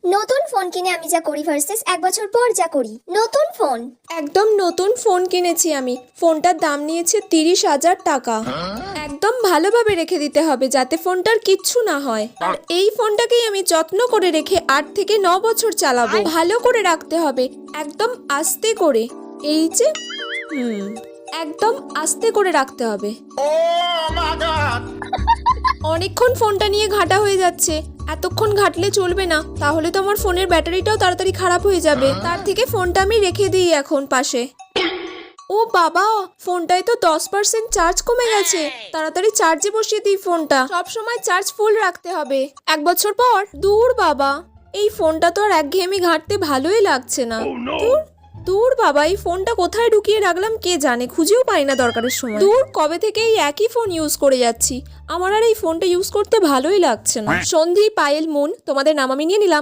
নতুন ফোন কিনে আমি যা করি ভার্সেস 1 বছর পর যা করি। নতুন ফোন। একদম নতুন ফোন কিনেছি আমি। ফোনটার দাম নিয়েছে 30,000 টাকা। একদম ভালোভাবে রেখে দিতে হবে যাতে ফোনটার কিচ্ছু না হয়। আর এই ফোনটাকেই আমি যত্ন করে রেখে 8 থেকে 9 বছর চালাবো। ভালো করে রাখতে হবে, একদম আস্তে করে। এই যে একদম আস্তে করে রাখতে হবে। অনেকক্ষণ ফোনটা নিয়ে ঘাটা হয়ে যাচ্ছে, এতক্ষণ ঘাটলে চলবে না, তাহলে তো আমার ফোনের ব্যাটারিটাও তাড়াতাড়ি খারাপ হয়ে যাবে। তার থেকে ফোনটা আমি রেখে দিই এখন পাশে। ও বাবা, ফোনটায় তো 10% চার্জ কমে গেছে। তাড়াতাড়ি চার্জে বসিয়ে দিই ফোনটা। সব সময় চার্জ ফুল রাখতে হবে। 1 বছর পর দূর বাবা, এই ফোনটা তো আর একঘেয়েমি ঘাঁটতে ভালোই লাগছে না। দূর দূর বাবা, এই ফোনটা কোথায় ঢুকিয়ে রাখলাম কে জানে, খুঁজেও পাই না দরকারের সময়। দূর, কবে থেকে এই একই ফোন ইউজ করে যাচ্ছি, আমার আর এই ফোনটা ইউজ করতে ভালোই লাগছে না। সন্ধি, পায়েল, মুন, তোমাদের নাম আমি নিয়ে নিলাম।